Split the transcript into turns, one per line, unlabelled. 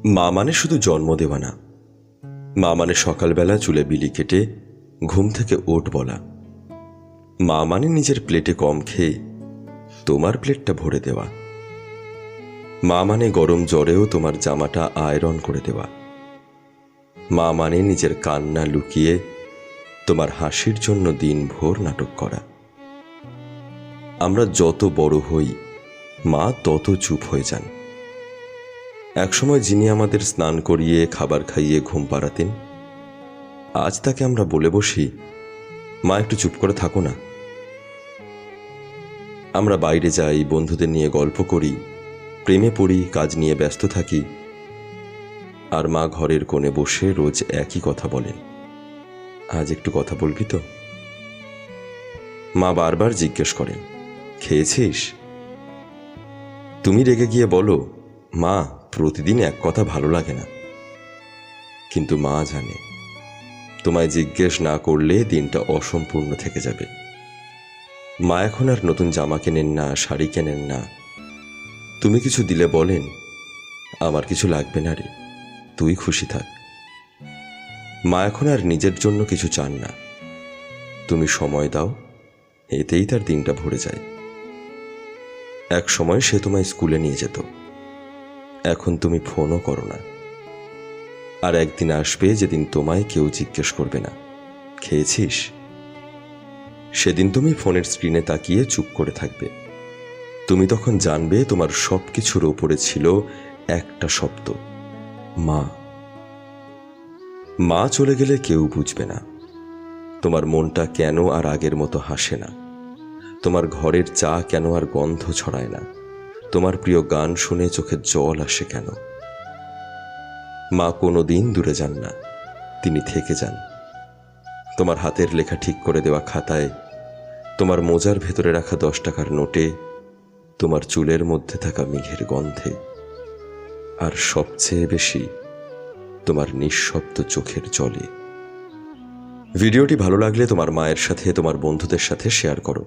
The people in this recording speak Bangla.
মা মানে শুধু জন্ম দেওয়া না। মা মানে সকালবেলা চুলে বিলি কেটে ঘুম থেকে ওঠ বলা। মা মানে নিজের প্লেটে কম খেয়ে তোমার প্লেটটা ভরে দেওয়া। মা মানে গরম জ্বরেও তোমার জামাটা আয়রন করে দেওয়া। মা মানে নিজের কান্না লুকিয়ে তোমার হাসির জন্য দিনভর নাটক করা। আমরা যত বড় হই মা তত চুপ হয়ে যান। একসময় যিনি আমাদের স্নান করিয়ে খাবার খাইয়ে ঘুম পাড়াতেন, আজ তাকে আমরা বলে বসি, মা একটু চুপ করে থাকো না। আমরা বাইরে যাই, বন্ধুদের নিয়ে গল্প করি, প্রেমে পড়ি, কাজ নিয়ে ব্যস্ত থাকি, আর মা ঘরের কোণে বসে রোজ একই কথা বলেন, আজ একটু কথা বলবি তো? মা বারবার জিজ্ঞেস করেন, খেয়েছিস? তুমি রেগে গিয়ে বলো, মা প্রতিদিন এক কথা ভালো লাগে না। কিন্তু মা জানে তোমায় জিজ্ঞেস না করলে দিনটা অসম্পূর্ণ থেকে যাবে। মা এখন আর নতুন জামা কেনেন না, শাড়ি কেনেন না। তুমি কিছু দিলে বলেন, আমার কিছু লাগবে না রে, তুই খুশি থাক। মা এখন আর নিজের জন্য কিছু চান না, তুমি সময় দাও, এতেই তার দিনটা ভরে যায়। এক সময় সে তোমায় স্কুলে নিয়ে যেত, এখন তুমি ফোনও করো না। আর একদিন আসবে যেদিন তোমায় কেউ জিজ্ঞেস করবে না, খেয়েছিস? সেদিন তুমি ফোনের স্ক্রিনে তাকিয়ে চুপ করে থাকবে। তুমি তখন জানবে তোমার সব কিছুর ওপরে ছিল একটা শব্দ, মা। মা চলে গেলে কেউ বুঝবে না তোমার মনটা কেন আর আগের মতো হাসে না, তোমার ঘরের চা কেন আর গন্ধ ছড়ায় না, তোমার প্রিয় গান শুনে চোখে জল আসে কেন। মা কোনোদিন দূরে যান না, তিনি থেকে যান। তোমার হাতের লেখা ঠিক করে দেওয়া খাতায়, তোমার মোজার ভেতরে রাখা 10 টাকার নোটে, তোমার চুলের মধ্যে থাকা মেঘের গন্ধে, আর সবচেয়ে বেশি তোমার নিঃশব্দ চোখের জলে। ভিডিওটি ভালো লাগলে তোমার মায়ের সাথে, তোমার বন্ধুদের সাথে শেয়ার করো।